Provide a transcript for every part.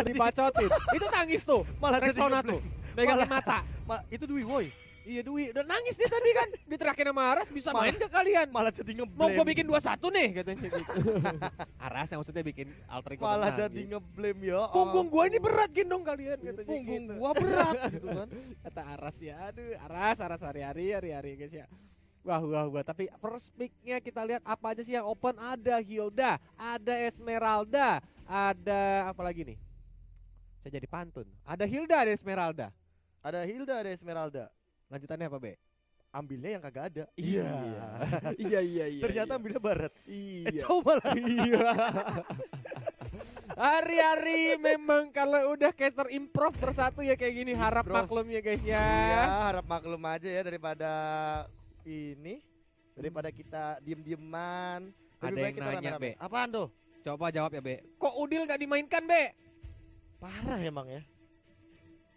dibacotin. Itu nangis tuh. Malah jadi Rexona ngeblame. tuh. Megangin mata. Itu Dwi Woi. Iya Dwi, udah nangis dia tadi kan. Diterakin sama Aras, bisa main gak kalian? Malah jadi ngeblame. Mau gua bikin 21 nih katanya gitu. Aras yang maksudnya bikin alter ego Malah menang, jadi gitu. ngeblame ya. Punggung gua ini berat gendong kalian katanya Punggung gitu. gua berat gitu kan. Kata Aras ya, aduh Aras hari-hari guys ya. Wah, tapi first pick-nya kita lihat apa aja sih yang open. Ada Hilda, ada Esmeralda, ada apa lagi nih? Saya jadi pantun. Ada Hilda, ada Esmeralda. Ada Hilda, ada Esmeralda. Lanjutannya apa, Be? Ambilnya yang kagak ada. Iya. Iya. Ternyata ambilnya barat. Iya. Coba lah. Iya. Hari-hari memang kalau udah caster improv bersatu ya kayak gini, harap Improv. maklum ya guys Iya, ya. harap maklum aja ya daripada kita diem-dieman. Ada Lebih yang baik kita nanya, rame-rame. Be. Apaan tuh? Coba jawab ya, Be. Kok Udil gak dimainkan, Be? Parah emang ya.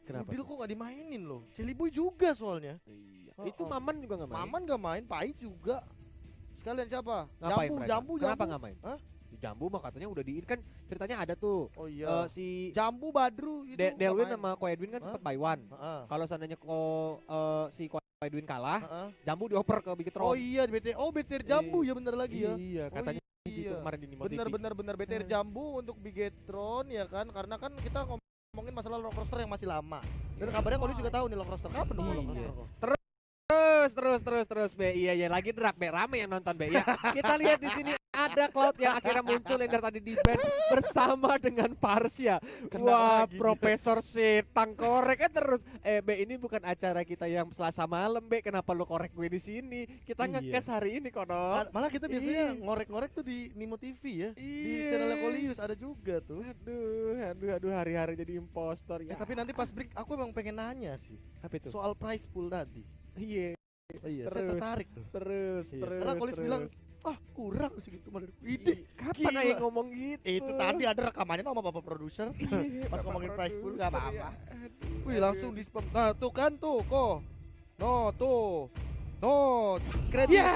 Kenapa? Udil kok gak dimainin loh. Celiboy juga soalnya. Iya. Oh, Itu oh. Maman juga gak main. Maman gak main, Pai juga. Sekalian siapa? Ngapain mereka? Jambu. Kenapa gak main? Hah? Jambu mah katanya udah kan ceritanya ada tuh. Oh iya. Si Jambu Badru itu. Delwin nggak main. sama Ko Edwin kan sempat by one. Heeh. Kalau seandainya si Ko Edwin kalah, Heeh. Jambu dioper ke Bigetron. Oh iya, BTR Jambu ya bentar lagi ya. Iya, katanya Oh gitu iya. kemarin di Nimo TV. Bener BTR Jambu untuk Bigetron ya kan, karena kan kita ngomongin masalah lock roster yang masih lama. Dan kabarnya kalau juga tahu nih lock roster kapan dong lock Iya. roster kok. Terus Be. Iya lagi drag Be, rame yang nonton Be ya. Kita lihat di sini ada Cloud yang akhirnya muncul yang dari tadi di band bersama dengan Parsya. Kena Wah, lagi dia. Profesor Setan koreknya terus. Be, ini bukan acara kita yang Selasa malam, Be. Kenapa lu korek gue di sini? Kita Iya. ngekes hari ini kono. Malah kita biasanya Ih. ngorek-ngorek tuh di Nimo TV ya. Di Iya. channel Kolius ada juga tuh. Aduh, hari-hari jadi impostor ya. Tapi nanti pas break aku emang pengen nanya sih apa itu? soal prize pool tadi. Iya, Oh iya, saya Terus. tertarik tuh. terus. Karena Kolius bilang, kurang segitu malah. Ini kapan gila. Ayah ngomong gitu? itu tadi ada rekamannya sama Bapak produser. Pas ngomongin prize pool enggak apa-apa. Wih, langsung di spam. Nah, tuh kan tuh kok. No, tuh. No, kredit Ya.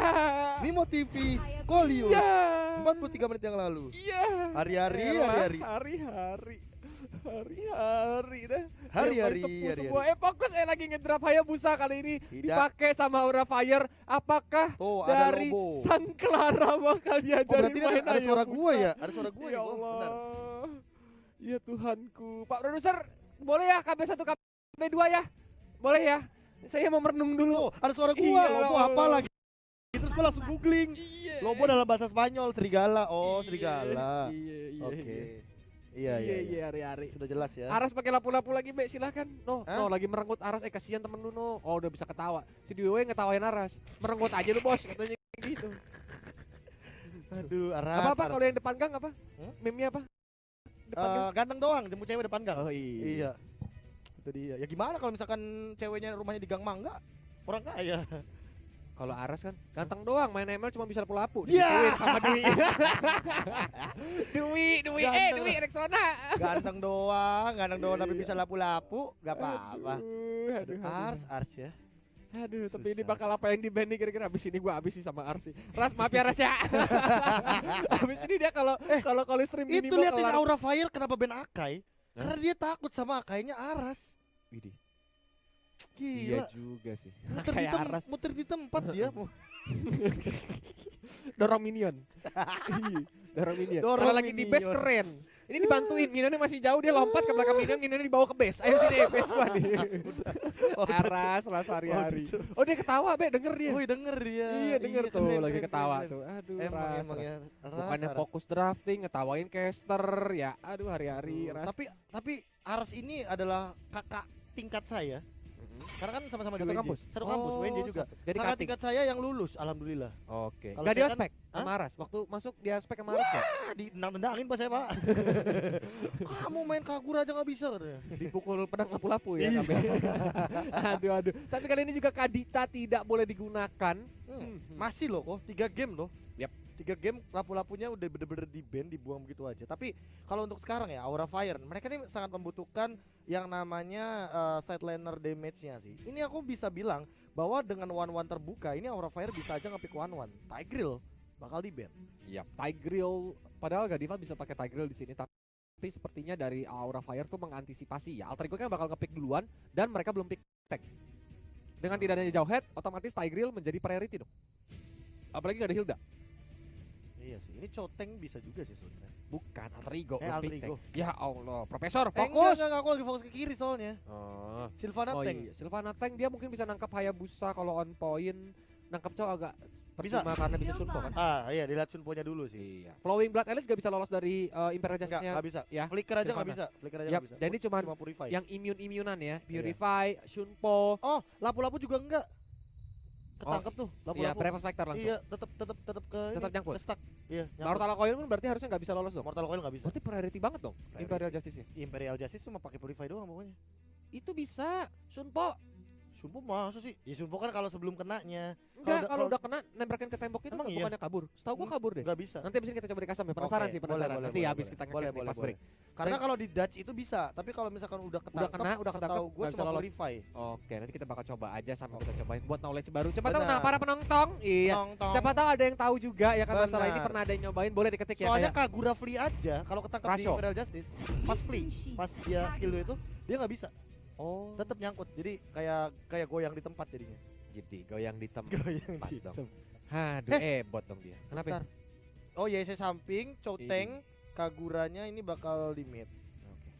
Nimo TV Kolius. Ya. 43 menit yang lalu. Iya. Hari-hari. Hari-hari dah. Hari-hari, Cepu hari-hari. semua. Fokus lagi ngedrap Hayabusa kali ini. Tidak. Dipakai sama Aura Fire. Apakah Tuh, ada dari logo. Sang Clara bakal Oh, diajarin berarti main ada suara Hayabusa? gua ya? Ada suara gua Ya nih, Bo. Benar. Allah. Ya Tuhanku. Pak produser, boleh ya KB1 KB2 ya? Boleh ya? Saya mau merenung dulu. Oh, ada suara gua. Iya, Lobo Allah. apa lagi? Terus gua langsung googling. Iya. Lobo dalam bahasa Spanyol serigala. Oh, serigala. Iya. Oke. Iya. Hari-hari. Sudah jelas ya. Aras pakai lapu-lapu lagi, Be, silahkan. No, Hah? lagi merenggut Aras. Kasihan temen lu, no. Oh, udah bisa ketawa. Si Dewe ngetawain Aras. Merenggut aja lu, Bos, katanya gitu. Aduh, Aras. Apa Aras. kalau yang depan gang apa? Meme-nya apa? Depan gang. Ganteng doang, jemput cewek depan gang. Oh iya. Iya. Itu dia. Ya gimana kalau misalkan ceweknya rumahnya di gang Mangga? Orang kaya. Kalau Aras kan ganteng doang, main ML cuma bisa lapu-lapu. Ya. Digituin sama Dwi. Dwi, Ganteng. Dwi Rexona. Ganteng doang tapi bisa lapu-lapu, gak apa-apa. Aduh. Ars ya. Aduh, tapi ini Susah, bakal apa yang di band nih kira-kira? Abis ini gua abis sih sama Ars sih. Ras, maaf ya Ras ya. Abis ini dia kalau stream ini Itu liatin Aura Fire kenapa band Akai? Hah? Karena dia takut sama Akainya Aras. Widih. Gila. Iya juga sih. Muter di, Kayak Aras. muter di tempat dia. Dorong minion. Iya, dorong minion. Dorong Kalau lagi di base minion. keren. Ini dibantuin, minionnya masih jauh, dia lompat ke belakang minion, minionnya dibawa ke base. Ayo sini, base gua nih. Aras, Ras hari-hari. gitu. Oh dia ketawa, Be, denger dia. Woi denger dia. Iya denger tuh, keren, lagi keren, ketawa keren. tuh. Aduh, Emang Ras, emang Ras. ya. Bukannya Ras. fokus drafting, ngetawain caster ya. Aduh hari-hari, Ras. Tapi Aras ini adalah kakak tingkat saya. Karena kan sama-sama di Satu UNJ. kampus? Satu kampus, Oh, UNJ juga. satu. Jadi kakak cutting. tingkat saya yang lulus, alhamdulillah. Oke. Kalau Gak di saya kan- ospek sama Aras. Waktu masuk di ospek sama Aras gak? Ditendang-tendangin pas saya, Pak. Kamu main Kagura aja gak bisa katanya. Dipukul pedang lapu-lapu ya. Iya. KB. aduh. Tapi kali ini juga Kadita tidak boleh digunakan. Masih loh kok, 3 game loh. Yap. 3 game lapu-lapunya udah bener-bener di ban, dibuang begitu aja. Tapi kalau untuk sekarang ya Aura Fire, mereka ini sangat membutuhkan yang namanya sideliner damage-nya sih. Ini aku bisa bilang bahwa dengan 1-1 terbuka ini Aura Fire bisa aja nge-pick 1-1. Tigreal bakal di ban. Iya, Tigreal. Padahal Gadiva bisa pakai Tigreal di sini, tapi tapi sepertinya dari Aura Fire tuh mengantisipasi ya. Alter Ego kan bakal nge-pick duluan dan mereka belum pick tank. Dengan tidak adanya jauh head, otomatis Tigreal menjadi priority dong. Apalagi gak ada Hilda. Iya sih, ini Choteng bisa juga sih sebenarnya. Bukan Alter Ego, belum Alter pick Ego. tank. Ya Allah, Profesor, Enggak, fokus. aku lagi fokus ke kiri soalnya. Oh, Sylvana oh Tank. iya, Sylvana Tank dia mungkin bisa nangkap Hayabusa kalau on point. Nangkap cowok agak Bisa. percuma karena bisa Sunpo kan. Iya, dilihat Sunponya dulu sih. Iya. Flowing Blood Alice gak bisa lolos dari Imperial Enggak, Justice-nya. enggak bisa. Ya, Flicker aja enggak Sylvana. bisa. Flicker aja Yap, enggak bisa. dan ini cuma Purify. yang immune-immunan ya. Purify, Shunpo. Oh, lapu-lapu juga enggak. Ketangkep tuh, Iya, lapu-lapu. Brave Factor langsung. Iya, tetap ke Tetap ini, nyangkut. ke stuck. Iya, nyangkut. Mortal Coil pun berarti harusnya nggak bisa lolos dong. Mortal Coil enggak bisa. Berarti priority banget dong Priority. Imperial Justice-nya. Imperial Justice cuma pakai Purify doang pokoknya. Itu bisa Shunpo. Sunpo masa sih? Ya Sunpo kan kalau sebelum kenanya. Enggak, kalau udah kena nembakin ke tembok itu Emang iya? bukannya kabur. Setahu gua kabur deh. Enggak bisa. Nanti abis ini kita coba di custom ya. Penasaran Oke, sih, penasaran. boleh, Nanti boleh, habis boleh. kita Boleh, nge-cast nih boleh, pas break. Karena kalau di Dutch itu bisa, tapi kalau misalkan udah ketangkep, udah ketangkep, setahu gue nggak bisa cuma lolos. Purify. Oke, nanti kita bakal coba aja sampai kita cobain buat knowledge baru. Siapa tahu Benar. nah para penonton. Iya. Tong-tong. Siapa tahu ada yang tahu juga ya kan masalah ini Benar. pernah ada yang nyobain, boleh diketik ya Soalnya kayak Kagura Flea aja kalau ketangkep di Rasho. Imperial Justice, pas Flea, pas dia skill 2 itu dia nggak bisa, oh, tetap nyangkut. Jadi kayak goyang di tempat jadinya. jadi goyang di tempat Goyang di dong. tempat. Aduh, bot dong dia. Kenapa? ya? Bentar. Oh YC samping, Choteng, Kaguranya ini bakal di mid. Oke.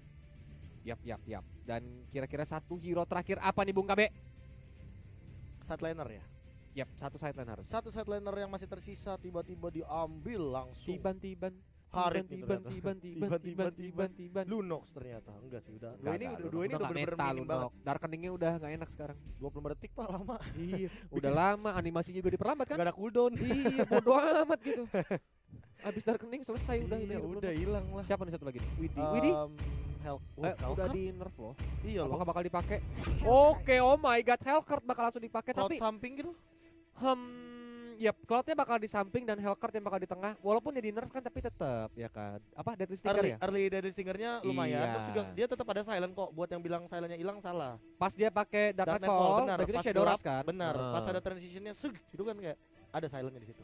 Yap. Dan kira-kira satu hero terakhir apa nih Bung KB? Sideliner ya. Yap, satu sideline harus. Satu sideliner yang masih tersisa tiba-tiba diambil langsung. Tiban. Karet nih ternyata. Tiban. Lunox ternyata. Enggak sih udah. Enggak, Dua ini enggak, udah nggak bener-bener meta minim banget. Darkeningnya udah nggak enak sekarang. 25 detik Pak lama. Iya, udah lama animasinya juga diperlambat kan? Enggak ada cooldown. Iya, bodo amat gitu. Abis darkening selesai udah Iya, hidup udah lu. hilang lah. Siapa nih satu lagi? Widih. Help. Udah di nerf loh. Iya loh. Apakah bakal dipakai? Oke, oh my god, Hellcurt bakal langsung dipakai Cloud tapi samping gitu. yap, Cloudnya bakal di samping dan Hellcurt yang bakal di tengah. Walaupun ya di nerf kan tapi tetap ya kan. Apa Deadly Stinger ya? Early Deadly Stingernya lumayan. Iya. Terus juga dia tetap ada silent kok. Buat yang bilang silentnya hilang salah. Pas dia pakai Dark Dark Nightfall, benar. begitu Pas Shadow gelap, Rush kan. Benar. Heeh. Pas ada transitionnya seg itu kan kayak ada silentnya di situ.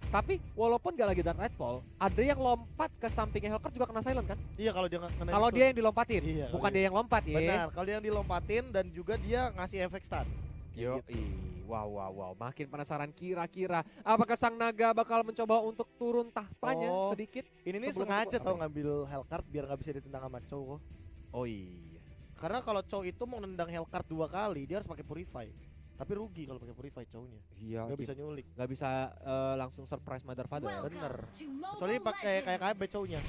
Tapi walaupun gak lagi Dark Nightfall, ada yang lompat ke sampingnya Hellcurt juga kena silent kan? Iya kalau dia nggak kena Kalau itu. dia yang dilompatin, Iya, bukan kalau dia yang lompat ya. Benar, kalau dia yang dilompatin dan juga dia ngasih efek stun. Yo, Gitu. wow. Makin penasaran kira-kira apakah Sang Naga bakal mencoba untuk turun tahtanya Oh, sedikit? Ini nih Sebelum sengaja masuk tau apa ya? ngambil Hellcurt biar nggak bisa ditendang sama Chow. Oh iya. Karena kalau Chow itu mau nendang Hellcurt 2 kali dia harus pakai Purify. Tapi rugi kalau pakai Purify Chow-nya. Iya, Nggak bisa nyulik. nggak bisa langsung surprise Mother Father. Bener. Soalnya pakai kayak KB Chow-nya.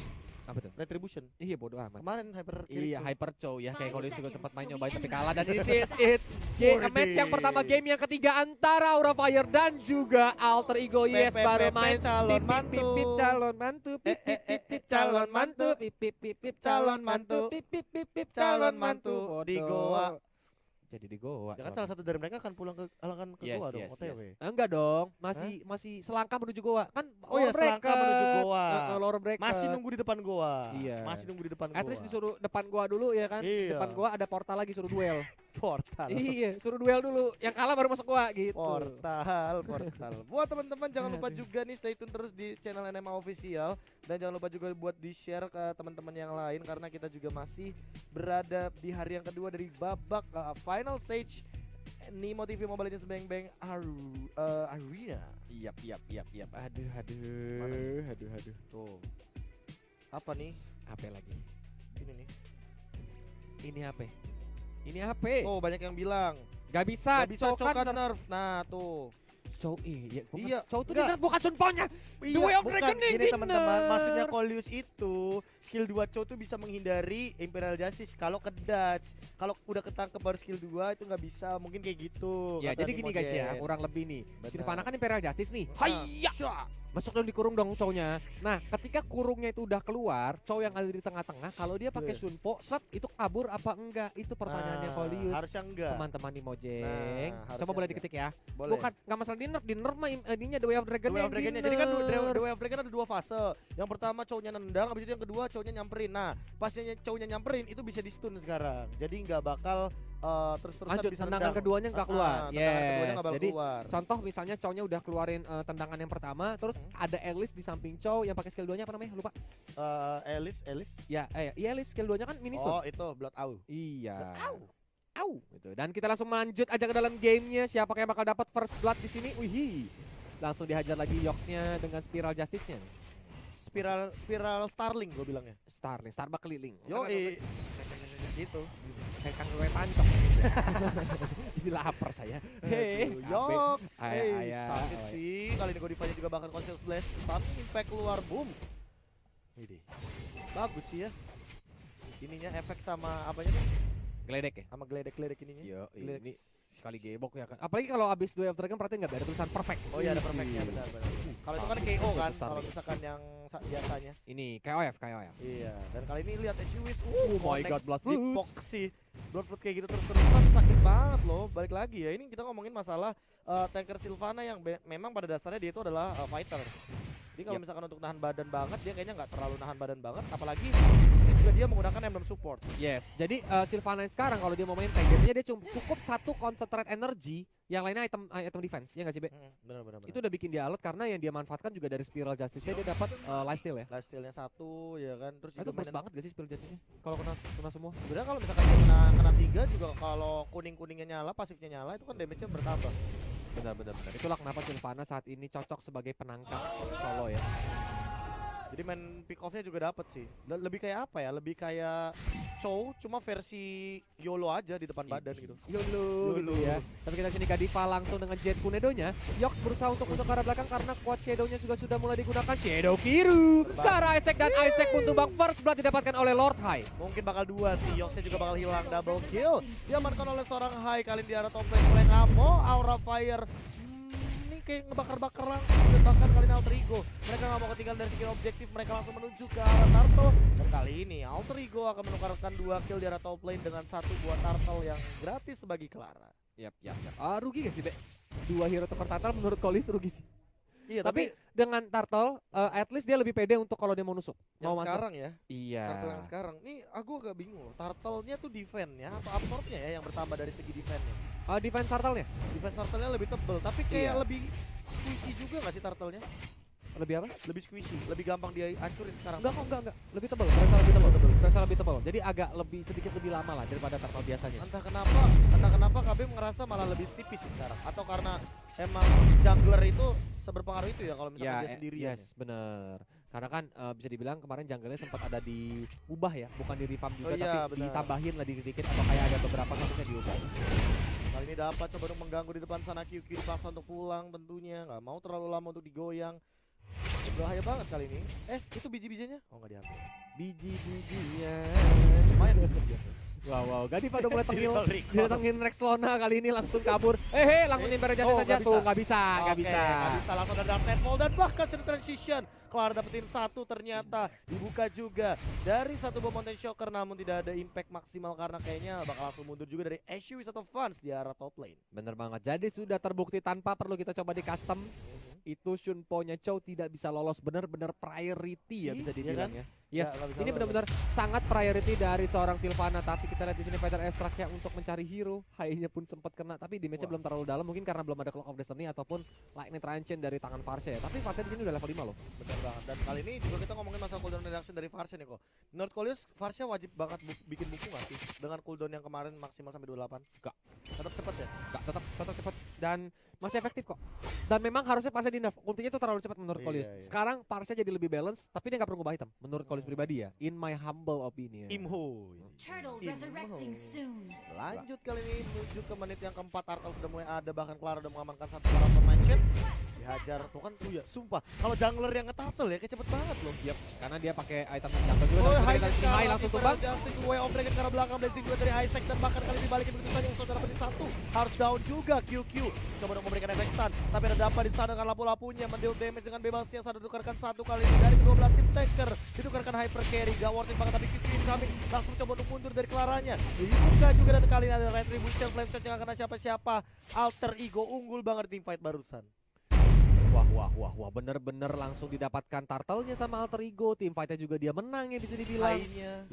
Apa tuh? Retribution. Iya bodo amat. Kemarin hyper Iya, Chow. Hyper Chow ya kayak kalau dia juga 5 sempat main seconds nyobain till tapi the kalah dan end. this is it. Match yang pertama, game yang ketiga antara Aura Fire dan juga Alter Ego. Yes, baru main calon Pip, pip, pip, pip, mantu. calon mantu, pip, pip, pip, pip, calon mantu, pip, pip, pip, pip, calon mantu, pip, pip, pip, pip, calon mantu. Di Bodoh. Goa. Jadi di Goa. Ya kan soalnya. salah satu dari mereka akan pulang ke Yes, Goa dong, yes, OTW. yes. Enggak dong, masih selangkah menuju Goa. Kan Oh ya, lore selangkah bracket. menuju Goa. Lore bracket. Masih nunggu di depan Goa. Iya. Masih nunggu di depan At Goa. least disuruh depan Goa dulu ya kan. Iya. Depan Goa ada portal lagi suruh duel. portal. Iya, suruh duel dulu. Yang kalah baru masuk Goa gitu. Portal. Buat teman-teman jangan lupa juga nih stay tune terus di channel NMA Official dan jangan lupa juga buat di-share ke teman-teman yang lain karena kita juga masih berada di hari yang kedua dari babak final stage Nimo TV Mobile Legends Bang Bang Arena. Yap. Aduh. Mana? Aduh. Tuh. Apa nih? Apa lagi? Ini nih. Ini apa? Oh, banyak yang bilang Gak bisa. gak bisa cokan nerf. Nah, tuh. Chow iya. Iya, Chow tuh enggak. di nerf bukan Sunponya. Iya, Way of bukan. Reckoning Gini di teman-teman, nerf. maksudnya Colius itu skill 2 Chow tuh bisa menghindari Imperial Justice kalau ke dodge. Kalau udah ketangkep baru skill 2 itu nggak bisa, mungkin kayak gitu. Ya, kata jadi gini guys ya, Nimogen. kurang lebih nih. Benar. Sylvana kan Imperial Justice nih. Nah, Hayya. Masuk dong dikurung dong Chow-nya. Nah, ketika kurungnya itu udah keluar, Chow yang ada di tengah-tengah, kalau dia pakai Sunpo, set itu kabur apa enggak? Itu pertanyaannya Nah, Colius. harusnya enggak. Teman-teman di Mojeng. Nah, Coba harusnya boleh enggak. diketik ya. Boleh. Bukan nggak masalah di nerf mah ininya The Way of Dragon. The Way of Dragon-nya. Jadi kan The Way of Dragon ada 2 fase. Yang pertama Chow-nya nendang, habis itu yang kedua cowoknya nyamperin. Nah, pasnya cowoknya nyamperin itu bisa di stun sekarang. Jadi nggak bakal terus-terusan Lanjut, bisa tendangan nendang. keduanya nggak keluar. Tendangan keduanya nggak bakal Jadi keluar. contoh misalnya cowoknya udah keluarin tendangan yang pertama, terus ada Elis di samping cow yang pakai skill 2-nya apa namanya? Lupa. Elis. Ya, iya Elis skill 2-nya kan mini stun. Oh, itu Blood Owl. Iya. Blood Owl. Au gitu. Dan kita langsung lanjut aja ke dalam gamenya. Siapa yang bakal dapat first blood di sini? Wih. Langsung dihajar lagi Yogsnya dengan spiral justice-nya. Spiral Starling gue bilangnya. Starbak keliling. Yo, gitu. Kayak kan gue pancok. Jadi lapar saya. Hei, Yoks. Ayah. Sakit sih. Kali ini Godify juga bahkan Conscious Blast. Tapi impact keluar, boom. Ini bagus sih ya. Ininya efek sama apanya nih? Geledek ya? Sama geledek-geledek ininya. Yo, Geledek. ini sekali gebok ya kan. Apalagi kalau abis Way of Dragon berarti nggak ada tulisan perfect. Oh iya ada perfectnya benar. Kalau itu kan KO kan, kalau misalkan yang biasanya. Ini KOF. Iya, dan kali ini lihat Eshuis. Oh my god, Blood Dipok Flutes. sih. Blood Flute kayak gitu terus-terusan sakit banget loh. Balik lagi ya, ini kita ngomongin masalah tanker Sylvana yang memang pada dasarnya dia itu adalah fighter. Jadi kalau misalkan untuk nahan badan banget, dia kayaknya nggak terlalu nahan badan banget. Apalagi ini juga dia menggunakan emblem support. Yes, jadi Sylvana sekarang kalau dia mau main tank, biasanya dia cukup satu concentrate energy, yang lainnya item defense, ya nggak sih Be? Benar. Itu udah bikin dia alert karena yang dia manfaatkan juga dari spiral justice-nya dia dapat lifesteal ya. Lifesteal-nya satu ya kan. Terus Itu plus banget gak sih spiral justice-nya? Kalau kena semua. sebenarnya kalau misalkan dia kena 3 juga, kalau kuning-kuningnya nyala, pasifnya nyala, itu kan damage-nya bertambah. Benar. Itulah kenapa Sylvana saat ini cocok sebagai penangkap solo ya. Jadi main pick off-nya juga dapat sih. Lebih kayak apa ya? Lebih kayak Chow cuma versi YOLO aja di depan badan gitu. YOLO gitu ya. Tapi kita sini Godiva langsung dengan Jet Kunedo-nya. Yoks berusaha untuk ke arah belakang karena quad shadow-nya juga sudah mulai digunakan. Shadow Kiru ke arah Isaac dan Isaac pun tumbang. First blood didapatkan oleh Lord High. Mungkin bakal 2 sih. Yoksnya juga bakal hilang, double kill. Diamankan oleh seorang High kali ini di arah top lane. Mulai nggak mau Aura Fire. Kayak ngebakar-bakar langsung dan bahkan kali ini Alter Ego mereka nggak mau ketinggalan dari segi objektif, mereka langsung menuju ke arah Turtle dan kali ini Alter Ego akan menukarkan 2 kill di arah top lane dengan 1 buah Turtle yang gratis bagi Clara. Yap. Rugi gak sih Be? 2 hero tukar Turtle menurut Kolis rugi sih. Iya, tapi dengan Turtle at least dia lebih pede untuk kalau dia mau nusuk. Yang mau sekarang masuk. Ya iya. Turtle yang sekarang nih aku agak bingung loh. Turtle-nya tuh defense-nya atau absorb-nya ya yang bertambah dari segi defense-nya. Defense Turtle-nya? Defense Turtle-nya lebih tebel tapi kayak lebih squishy juga gak sih Turtle-nya? Lebih apa? Lebih squishy, lebih gampang dia hancurin sekarang. Enggak. Lebih tebal, berasa lebih tebal. Jadi agak sedikit lebih lama lah daripada Turtle biasanya. Entah kenapa KB ngerasa malah lebih tipis sih sekarang. Atau karena emang jungler itu seberpengaruh itu ya kalau misalnya dia sendiri. Yes, bener. Karena kan bisa dibilang kemarin junglernya sempat ada diubah ya, bukan di revamp juga tapi bener. Ditambahin lah dikit-dikit atau kayak ada beberapa kasusnya diubah. Kali ini dapat coba untuk mengganggu di depan sana, QQ dipaksa untuk pulang tentunya, nggak mau terlalu lama untuk digoyang. Bahaya banget kali ini. Itu biji-bijinya? Oh nggak diambil. Biji-bijinya. Main. Wow, Godiva udah mulai datengin Rex Lona kali ini langsung kabur. Langsung nyimpen jasa saja tuh, nggak bisa. Langsung ada Dark Nightfall dan bahkan satu transition. Clara dapetin 1 ternyata dibuka juga dari 1 bom Mountain Shocker, namun tidak ada impact maksimal karena kayaknya bakal langsung mundur juga dari Eshuis atau Fans di arah top lane. Bener banget, jadi sudah terbukti tanpa perlu kita coba di custom. Itu Shunpo-nya Chow tidak bisa lolos, benar-benar priority ya bisa dibilang ya. Yes, ini benar-benar sangat priority dari seorang Sylvana. Tapi kita lihat di sini Fighter Extract-nya untuk mencari hero, High-nya pun sempat kena, tapi damage-nya belum terlalu dalam, mungkin karena belum ada Clock of Destiny ataupun Lightning Transient dari tangan Varsha ya. Tapi Varsha di sini udah level 5 loh. Benar banget. Dan kali ini juga kita ngomongin masalah cooldown reduction dari Varsha nih kok. Menurut Kolius, Varsha wajib banget bikin buku nggak sih dengan cooldown yang kemarin maksimal sampai 28? Enggak. Tetap cepet ya? Enggak, tetap cepet dan masih efektif kok. Dan memang harusnya pasnya di nerf. Ultinya itu terlalu cepat menurut Kolius. Sekarang Varsha jadi lebih balance, tapi dia nggak perlu ngubah item menurut Kolius pribadi ya. In my humble opinion. Imho. Lanjut kali ini menuju ke menit yang keempat, Turtle sudah mulai ada, bahkan Clara udah mengamankan 1 Marathon Mansion. Dihajar tuh kan, ya sumpah kalau jungler yang nge-turtle ya kayak cepet banget loh. Yap, karena dia pakai item jungle juga. High langsung tumbang. Justice Way of Dragon ke arah belakang, blazing juga dari Isaac dan bahkan kali ini balikin begitu saja yang saudara dapetin 1. Harus down juga QQ. Coba untuk memberikan efek stun, tapi ada dapat di sana dengan lampu-lampunya mendeal damage dengan bebasnya. Sadar tukarkan 1 kali ini dari kedua belah tim Taker. Ditukarkan hyper carry, gak worth it banget, tapi QQ incoming langsung coba untuk mundur dari Claranya. Dibuka juga dan kali ini ada Retribution Flame Shot yang akan kena siapa-siapa. Alter Ego unggul banget tim fight barusan. Wah, bener-bener langsung didapatkan turtle-nya sama Alter Ego. Team fight-nya juga dia menang ya bisa dibilang.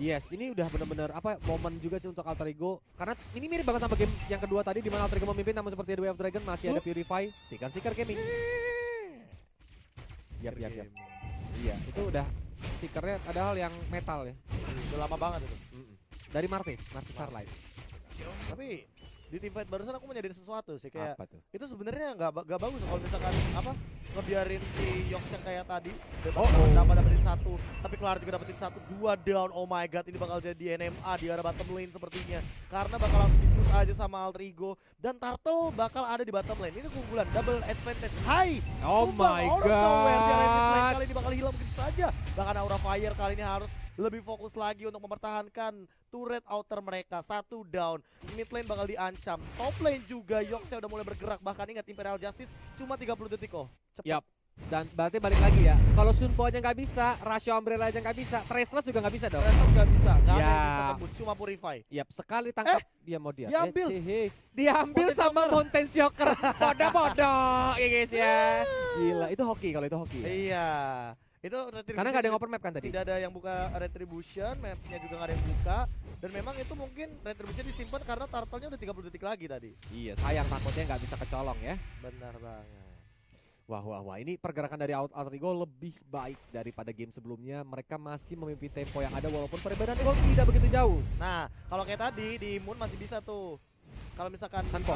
Yes, ini udah bener-bener momen juga sih untuk Alter Ego. Karena ini mirip banget sama game yang kedua tadi di mana Alter Ego memimpin, namun seperti The Way of Dragon masih ada Purify, stiker Gaming. Yap. Iya, itu udah stikernya ada hal yang metal ya. Udah lama banget itu. Dari Martis Starlight. Tapi di team fight barusan aku menyadari sesuatu sih, kayak Apa tuh? itu sebenarnya nggak bagus kalau misalkan ngebiarin si Yox yang kayak tadi dapetin satu, tapi Clara juga dapetin satu, 2 down. Oh my god, ini bakal jadi NMA di arah bottom lane sepertinya, karena bakal langsung di-push aja sama Alter Ego dan Turtle bakal ada di bottom lane. Ini keunggulan double advantage. Hai, Oh my di arah mid lane god. kali ini bakal hilang begitu saja. Bahkan Aura Fire kali ini harus lebih fokus lagi untuk mempertahankan turret outer mereka. 1 down, mid lane bakal diancam, top lane juga Yoxnya udah mulai bergerak. Bahkan ingat Imperial Justice cuma 30 detik kok. Cepet. Yap. Dan berarti balik lagi ya, kalau Sunpo aja nggak bisa, Ratio Umbrella aja nggak bisa, Traceless juga nggak bisa dong. Traceless nggak bisa, nggak ada Ya. yang bisa tembus, cuma Purify. Yap, sekali tangkap dia mau dia. diambil. Diambil Mountain sama Shocker. Mountain Shocker. Bodoh ya guys ya. Gila, itu hoki kalau itu hoki. Ya. Iya, itu Retribution. Karena nggak ada yang open map kan tadi. Tidak ada yang buka Retribution, mapnya juga nggak ada yang buka. Dan memang itu mungkin Retribution disimpan karena turtle-nya udah 30 detik lagi tadi. Iya, sayang takutnya nggak bisa kecolong ya. Benar banget. Wah, ini pergerakan dari Alter Ego lebih baik daripada game sebelumnya. Mereka masih memimpin tempo yang ada walaupun perbedaan gol tidak begitu jauh. Nah, kalau kayak tadi di Moon masih bisa tuh. Kalau misalkan Sunpo.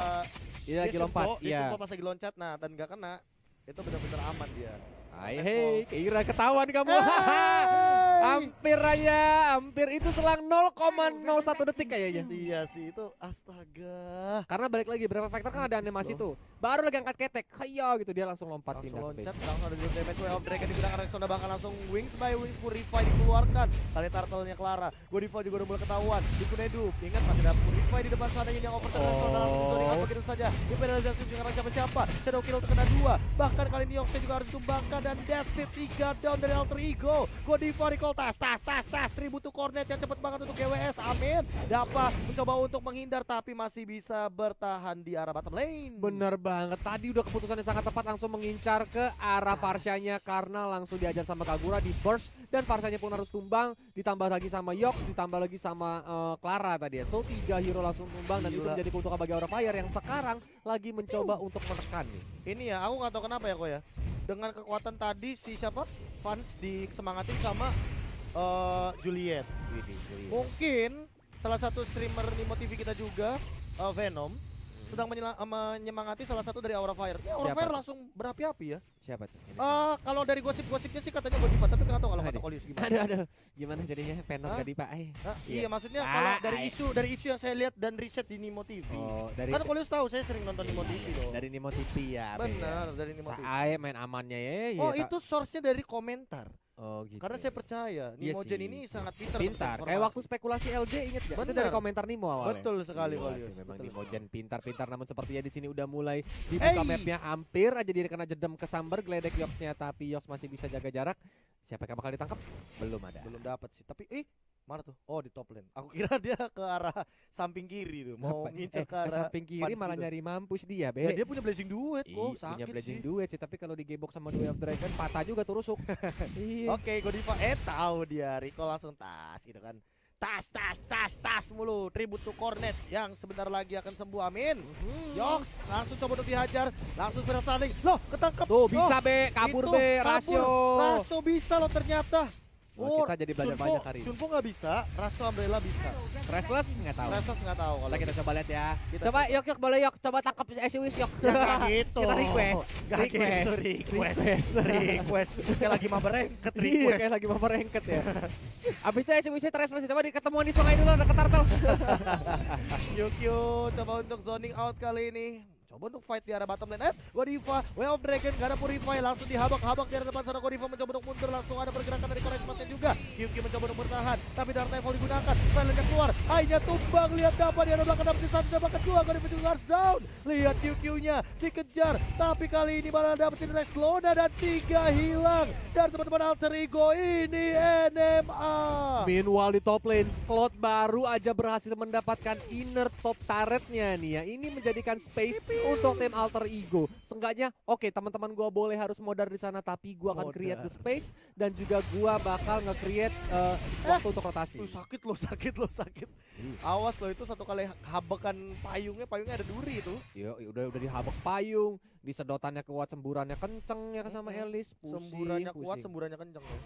Iya, lagi lompat. Dia Iya. Sunpo pas lagi loncat, nah dan nggak kena, itu benar-benar aman dia. Hei, kira ketahuan kamu. Hey! Hampir itu selang 0,01 detik kayaknya. Iya sih, itu astaga. Karena balik lagi berapa faktor kan ada animasi tuh. Baru lagi angkat ketek, kayak gitu dia langsung lompat Langsung pindah ke loncat, base. langsung ada di damage Way of Dragon digunakan Rexona, bahkan langsung Wings by Wings Purify dikeluarkan. Kali turtle-nya Clara, Godiva juga udah mulai ketahuan. Dikunedu, ingat masih ada Purify di depan sana yang overturn Rexona langsung zoning out begitu saja. Imperial Justice dengan siapa-siapa, Shadow Kill terkena 2. Bahkan kali ini Yoxnya juga harus ditumbangkan dan that's it, 3 down dari Alter Ego. Godiva recall tas, Tribute to Cornet yang cepat banget untuk GWS. Amin. Dapat mencoba untuk menghindar tapi masih bisa bertahan di arah bottom lane. Bener banget, tadi udah keputusannya sangat tepat langsung mengincar ke arah Farsianya karena langsung diajar sama Kagura di burst dan Farsianya pun harus tumbang, ditambah lagi sama Yox, ditambah lagi sama Clara tadi ya. So 3 hero langsung tumbang dan itu Gila. menjadi keuntungan bagi Aura Fire yang sekarang lagi mencoba untuk menekan nih. Ini ya, aku nggak tahu kenapa ya kok ya. Dengan kekuatan tadi si siapa? Fans disemangatin sama Juliet. Mungkin salah satu streamer Nimo TV kita juga, Venom, sedang menyemangati salah satu dari Aura Fire. Ya, Aura Siapa Fire tuh? langsung berapi-api ya. Siapa tuh? Kalau dari gosip-gosipnya sih katanya Godiva, tapi nggak tahu kalau kata Aduh. Kolius gimana. Aduh, gimana jadinya Venom Hah? gak di Pak? Nah, Iya. iya maksudnya kalau dari Ay. isu yang saya lihat dan riset di Nimo TV. Oh, dari Kan Kolius tahu saya sering nonton Nimo TV loh. dari Nimo TV ya. Benar, dari Nimo TV. Saya main amannya ya. Oh, ya, itu source-nya dari komentar. Oh gitu. Karena saya percaya Iya Nimogen sih. ini sangat pintar. Pintar. Kayak waktu spekulasi LJ inget gak? Itu Bener. dari komentar Nimo awalnya. Betul sekali, Iya Kolius. sih, memang Betul Nimogen pintar-pintar, namun sepertinya di sini udah mulai dibuka Hey! mapnya, hampir aja dia kena jedem ke Samber, geledek Yoxnya, tapi Yox masih bisa jaga jarak. Siapa yang bakal ditangkap? Belum ada. Belum dapat sih. Tapi mana tuh? Oh, di top lane. Aku kira dia ke arah samping kiri tuh, mau Apa? ngincer ke Ke arah samping kiri Fans malah gitu. nyari mampus dia, Ya, Be. dia punya blazing duet kok, Punya sakit blazing sih. duet sih, tapi kalau digebok sama The Way of Dragon patah juga tuh rusuk. Iya. Oke, Godiva tahu dia. Rico langsung tas gitu kan. Tas mulu. Tribute to Cornet yang sebentar lagi akan sembuh, amin. Yox langsung coba untuk dihajar, langsung spiral starling. Loh, ketangkep. Tuh bisa Loh, Be, kabur itu, Be, kabur. Rasio. Rasio bisa loh ternyata. Wah, kita jadi belajar banyak hari ini. Sunpo nggak bisa, Rasio Umbrella bisa. Restless nggak tahu. Restless nggak tahu kalau Kita, kita coba lihat ya. Kita Coba Yok boleh Yok, coba tangkap Esiwis Yok. Gak gitu. Kita request. Gak gitu, request. Kayak lagi mabar rengket, Iya, request. kayak lagi mau merengket ya. Abis itu Esiwisnya Restless coba ketemuan di sungai dulu ada ketartel. Yukio coba untuk zoning out kali ini. Coba untuk fight di arah bottom lane. Godiva, Way of Dragon, gak ada Purify, langsung dihabak-habak di arah depan sana. Godiva mencoba untuk mundur, langsung ada pergerakan dari Korex Masnya juga. Yuki mencoba untuk bertahan, tapi Dark Rifle digunakan. Silentnya keluar, hanya tumbang, lihat dapat di arah belakang, dapat di satu, dapat kedua. Godiva juga harus down. Lihat Yuki-nya dikejar, tapi kali ini malah dapetin Rexona dan 3 hilang. Dan teman-teman Alter Ego ini NMA. Meanwhile di top lane, Cloud baru aja berhasil mendapatkan inner top turretnya nih ya. Ini menjadikan space untuk tim Alter Ego. Seenggaknya oke, teman-teman gua boleh harus modar di sana, tapi gua akan create the space dan juga gua bakal nge-create waktu untuk rotasi. Sakit loh. Awas loh, itu satu kali habekan payungnya ada duri itu. Yo, udah dihabek payung, disedotannya kuat, semburannya kenceng ya sama Elis. Semburannya kuat, semburannya kenceng ya.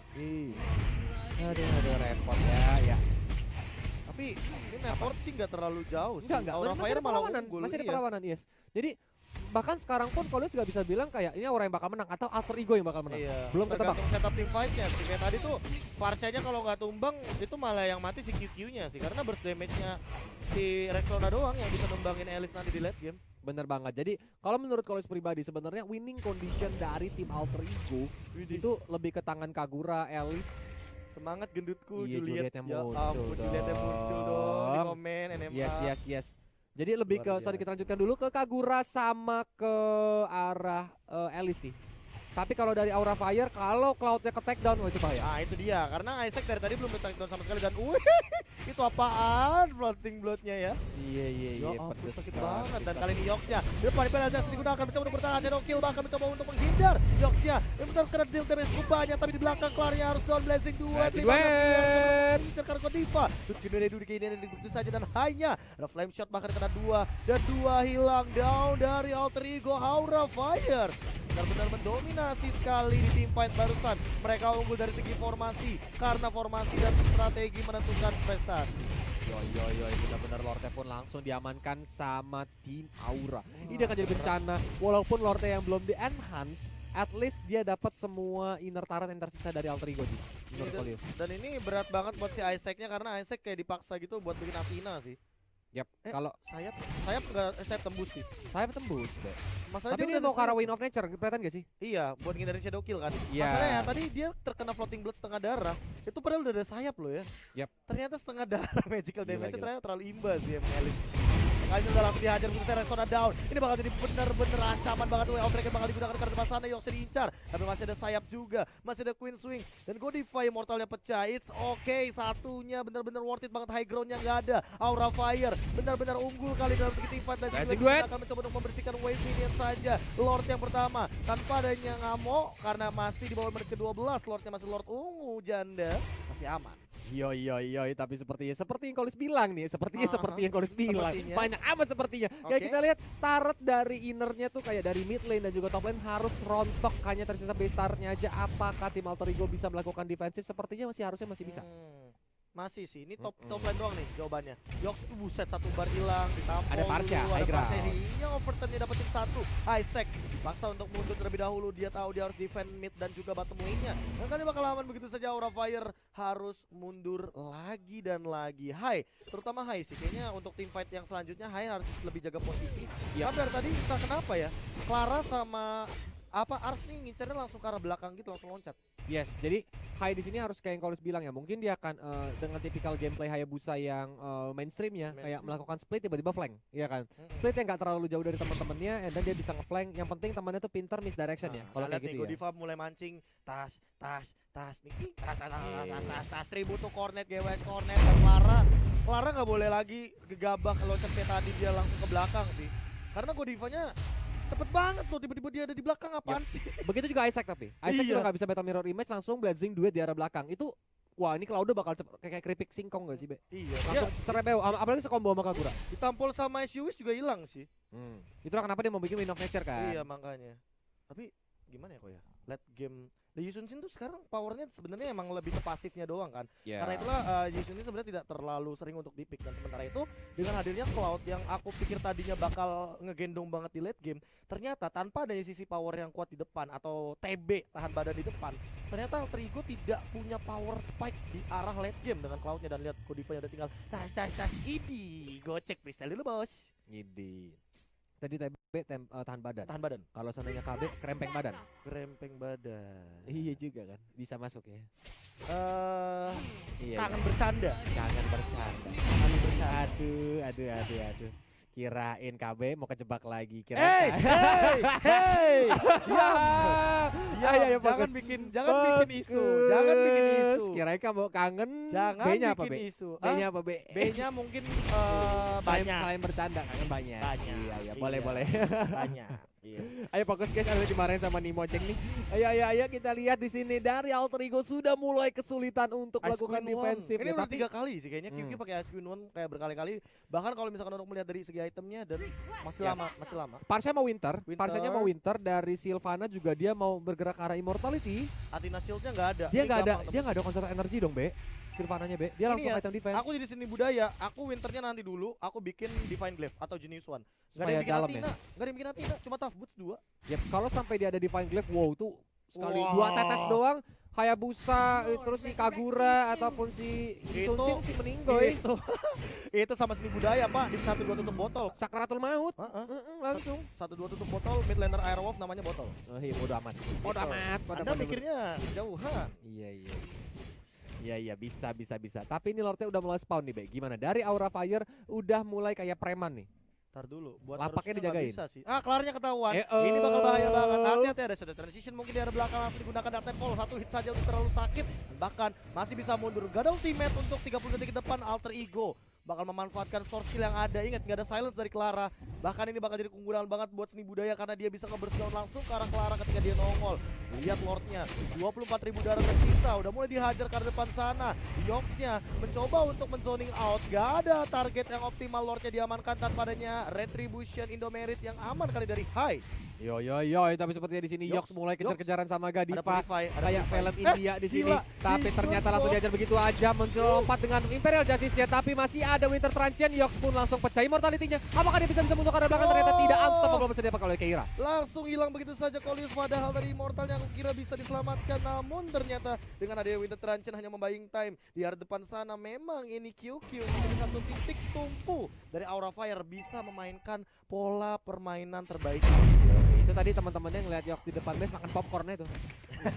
Aduh repot ya. Tapi ini network sih nggak terlalu jauh sih. Enggak, Aura masih Fire ada malah perlawanan, unggul. masih ada Iya. perlawanan, yes. Jadi bahkan sekarang pun Kolius juga bisa bilang kayak ini Aura yang bakal menang atau Alter Ego yang bakal menang. Iya. Belum ketebak. Tergantung setup team fight-nya sih. Kayak tadi tuh Varsenya kalau nggak tumbang itu malah yang mati si QQ-nya sih, karena burst damage-nya si Rexona doang yang bisa numbangin Elis nanti di late game. Bener banget. Jadi kalau menurut Kolius pribadi sebenarnya winning condition dari tim Alter Ego itu lebih ke tangan Kagura, Elis. Semangat gendutku, Iya, Juliet. Juliet yang Ya muncul ampun, Juliet yang muncul dong di komen NMA. Yes. Jadi lebih Luar sorry biasa. kita lanjutkan dulu ke Kagura sama ke arah Elis sih. Tapi kalau dari Aura Fire, kalau Cloud-nya ke take down, itu bahaya. Nah itu dia, karena Isaac dari tadi belum di-take down sama sekali dan itu apaan floating blood-nya ya? Iya, Ya ampun, pedes sakit banget. banget. Dan kali ini Yoxia di depan di penalti digunakan mencoba untuk bertahan, Shadow Kill bahkan mencoba untuk menghindar. Yoxia yang benar kena deal damage cukup banyak, tapi di belakang kelarnya harus down Blazing 2. Blazing Duet. Karena Godiva ini begitu saja dan hanya ada flame shot bahkan kena 2 dan 2 hilang down dari Alter Ego Aura Fire. Benar-benar mendominasi sekali di tim fight barusan. Mereka unggul dari segi formasi karena formasi dan strategi menentukan prestasi. Yo, benar-benar Lorde pun langsung diamankan sama tim Aura. Ini akan jadi bencana, walaupun Lorde yang belum di-enhance, at least dia dapat semua inner turret yang tersisa dari Alter Ego sih. Menurut Kolius. Dan ini berat banget buat si Isaac-nya karena Isaac kayak dipaksa gitu buat bikin Athena sih. Yap, kalau sayap tembus sih. saya tembus, Be. Masalahnya Tapi dia udah mau ke arah sayap. Win of Nature, kelihatan gak sih? Iya, buat ngindarin shadow kill kan. Iya. Masalahnya tadi dia terkena floating blood setengah darah. Itu padahal udah ada sayap loh ya. Yap. Ternyata setengah darah magical Gila, damage gila. ternyata terlalu imbas ya Elis. Makanya udah langsung dihajar begitu Rexona down. Ini bakal jadi bener-bener ancaman banget tuh. Outrage yang bakal digunakan karena depan sana Yoxia diincar. Tapi masih ada sayap juga. Masih ada Queen Swing. Dan Godiva Immortalnya pecah. It's okay. Satunya bener-bener worth it banget. High groundnya nggak ada. Aura Fire benar-benar unggul kali dalam segi team fight. Blazing Duet akan mencoba untuk membersihkan wave minion saja. Lord yang pertama tanpa adanya Ngamo karena masih di bawah menit ke-12. Lordnya masih Lord ungu janda. Masih aman. Yo, tapi seperti yang Kolis bilang nih, seperti yang Kolis bilang. Sepertinya. Banyak amat sepertinya. Kayak Oke. kita lihat turret dari innernya tuh kayak dari mid lane dan juga top lane harus rontok, hanya tersisa base turretnya aja. Apakah tim Alter Ego bisa melakukan defensif? Sepertinya harusnya masih bisa. Masih sih, ini top lane doang nih jawabannya. Yox buset satu bar hilang, ditampol Ada Parsha, dulu, ada high ground. Parsha ini yang overturnnya dapetin satu. Isaac paksa untuk mundur terlebih dahulu, dia tahu dia harus defend mid dan juga bottom lane-nya. Dan kali bakal aman begitu saja Aura Fire harus mundur lagi dan lagi. Terutama Hai sih, kayaknya untuk tim fight yang selanjutnya Hai harus lebih jaga posisi. Iya. Tapi dari tadi entah kenapa ya, Clara sama Ars nih ngincernya langsung ke arah belakang gitu, langsung loncat. Yes, jadi Hai di sini harus kayak yang Kolis bilang ya, mungkin dia akan dengan tipikal gameplay Hayabusa yang mainstream ya, kayak melakukan split tiba-tiba flank, iya kan? Split yang nggak terlalu jauh dari teman-temannya, dan dia bisa nge-flank. Yang penting temannya tuh pinter misdirection ya, kalau kayak gitu ya. Godiva mulai mancing, tas, nih, tas, tribut tuh cornet, GWS cornet, dan Clara nggak boleh lagi gegabah loncat kayak tadi, dia langsung ke belakang sih. Karena Godivanya cepet banget loh, tiba-tiba dia ada di belakang, apaan sih? Begitu juga Isaac tapi. Isaac Iya. juga nggak bisa battle mirror image, langsung blazing duet di arah belakang. Itu wah, ini Cloud bakal cepet kayak keripik singkong gak sih, Be? Iya, Langsung serepeo, apalagi sekombo sama Kagura. ditampol sama Issues juga hilang sih. Itulah kenapa dia mau bikin Win of Nature kan. Iya makanya. Tapi gimana ya kok ya? Late game Yusun Shin tuh sekarang powernya sebenarnya emang lebih ke pasifnya doang kan. Yeah. Karena itulah Yusun Shin sebenarnya tidak terlalu sering untuk dipick, dan sementara itu dengan hadirnya Cloud yang aku pikir tadinya bakal ngegendong banget di late game, ternyata tanpa adanya sisi power yang kuat di depan atau TB tahan badan di depan, ternyata Trigo tidak punya power spike di arah late game dengan Cloudnya. Dan lihat Godiva udah tinggal tas ini gocek freestyle dulu bos. Ngidi. Tadi TB tahan badan. Tahan badan, Kalau seandainya KB krempeng badan. krempeng badan. Iya juga kan, bisa masuk ya. Iya. Kangen bercanda. Kangen bercanda. Aduh. Kirain KB mau kejebak lagi. Hey, Kirain. hey, Ya, ya, ya, jangan bagus. bikin isu, jangan bikin isu. Kirain kamu kangen. Jangan B-nya apa bikin B? isu. B-nya apa B? B-nya mungkin Selain- banyak. Selain bercanda kangen banyak. Banyak. Iya, iya, boleh, Iya. boleh. Banyak. Iya. Ayo fokus guys, ada dimarahin sama Nimo Ceng nih. Ayo kita lihat di sini dari Alter Ego sudah mulai kesulitan untuk Ice melakukan Queen One. defensif. Ini ya, udah tapi 3 kali sih kayaknya QQ pakai Ice Queen One kayak berkali-kali. Bahkan kalau misalkan untuk melihat dari segi itemnya dan masih lama. Parsha mau Winter, Winter. Parshanya mau Winter, dari Sylvana juga dia mau bergerak ke arah Immortality. Athena Shield-nya nggak ada. Dia Ini nggak ada, gampang dia nggak ada konser energi dong, Be. Sylvananya, Be. Dia Ini langsung ya, item defense. Aku jadi seni budaya, aku winternya nanti dulu, aku bikin Divine Glaive atau Genius One. Gak ada Supaya yang bikin dalam Athena, gak ada yang bikin Athena, cuma Tough Boots 2. Ya, kalau sampai dia ada Divine Glaive, wow tuh sekali Wah. 2 tetes doang. Hayabusa, terus si Kagura ataupun si Itu- Sunsin si meninggoy. Itu sama seni budaya, Pak, di 1-2 tutup botol. Sakratul Maut. Heeh. Langsung. 1-2 tutup botol, mid laner Airwolf namanya botol. Oh iya, bodo amat. Bodo amat. bodo Anda amat. mikirnya jauhan. Iya, bisa. Tapi ini Lordnya udah mulai spawn nih, Be. Gimana? Dari Aura Fire udah mulai kayak preman nih. Ntar dulu, buat Lapaknya harusnya nggak dijagain. bisa sih. Kelarnya ketahuan. Eh-oh. Ini bakal bahaya banget. Hati-hati ada shadow transition mungkin di arah belakang langsung digunakan Dark Fall. 1 hit saja udah terlalu sakit. Bahkan masih bisa mundur. Gak ada ultimate untuk 30 detik ke depan. Alter Ego bakal memanfaatkan source skill yang ada. Ingat gak ada silence dari Clara. Bahkan ini bakal jadi keunggulan banget buat seni budaya karena dia bisa nge-burst down langsung ke arah Clara ketika dia nongol. Lihat Lordnya, 24.000 darah tersisa. Udah mulai dihajar ke arah depan sana. Yoxnya mencoba untuk men-zoning out. Gak ada target yang optimal. Lordnya diamankan tanpa adanya Retribution Indomerit yang aman kali dari High. Yo, tapi sepertinya di sini Yox mulai Yox. kejar-kejaran sama Ada Gadiva. Purify, ada Kayak Purify. film India di sini, gila, tapi di ternyata shoot langsung kok. diajar begitu aja melompat dengan Imperial Justice ya, tapi masih ada Winter Transient. Yox pun langsung pecah immortality-nya. Apakah dia bisa mundur ke arah belakang? Ternyata tidak, unstoppable bisa didapat oleh Keira. Langsung hilang begitu saja Kolius, padahal dari Immortalnya aku kira bisa diselamatkan, namun ternyata dengan adanya Winter Transient hanya membaying time di arah depan sana. Memang ini QQ menjadi satu titik tumpu dari Aura Fire bisa memainkan pola permainan terbaik. Itu tadi teman-temannya ngeliat Yox di depan base makan popcornnya itu.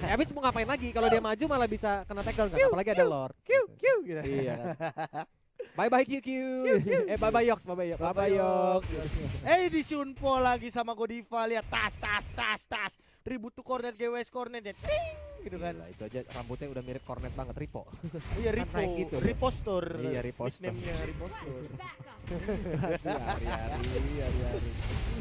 Habis mau ngapain lagi? Kalau dia maju malah bisa kena takedown kan? Apalagi ada Lord. Gitu. Iya kan. Bye QQ. Bye Yox. Bye Yox. Di Shunpo lagi sama Godiva, lihat tas. Ribut tuh cornet GWS cornet ya. Ting gitu kan. Gila, itu aja rambutnya udah mirip Cornet banget, Ripo. Iya, Kan naik gitu. Ripostor. Iya, Ripostor. Nickname-nya Ripostor. Hari-hari.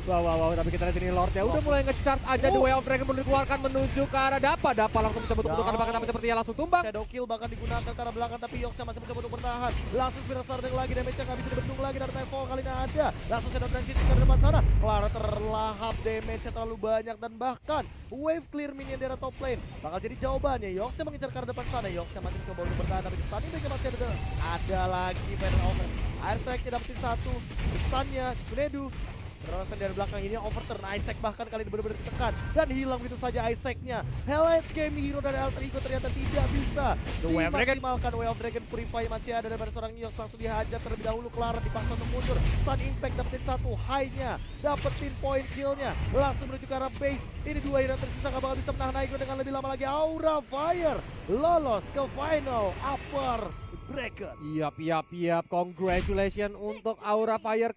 Wow, tapi kita lihat sini Lord ya udah mulai nge-charge aja The Way of Dragon belum dikeluarkan menuju ke arah Dapa langsung mencoba untuk menentukan bahkan tapi sepertinya langsung tumbang. Shadow Kill bahkan digunakan ke arah belakang tapi Yoxnya masih mencoba untuk bertahan. Langsung Spiral Stardust lagi, damage-nya nggak bisa dibendung lagi dari Typhoon kali ini ada. Langsung Shadow Transition ke depan sana. Clara terlahap, damage-nya terlalu banyak dan bahkan wave clear minion di arah top lane. Bakal jadi jawabannya. Yoxnya mengincar ke arah depan sana. Yoxnya masih mencoba untuk bertahan tapi stun impact-nya masih ada. Ada lagi Final Over. Air Strike-nya dapetin 1. Stun-nya Sunedu. Raven dari belakang ini overturn. Isaac bahkan kali ini benar-benar ditekan dan hilang begitu saja Isaac-nya. Late game hero dari Alter Ego ternyata tidak bisa dimaksimalkan. Way of Dragon Purify masih ada daripada seorang Yox, langsung dihajar terlebih dahulu. Clara dipaksa untuk mundur. Stun impact dapetin 1, high-nya dapetin point kill-nya. Langsung menuju ke arah base. Ini 2 hero tersisa gak bakal bisa menahan Aigro dengan lebih lama lagi. Aura Fire lolos ke final upper bracket. Yap. Congratulations untuk Aura Fire.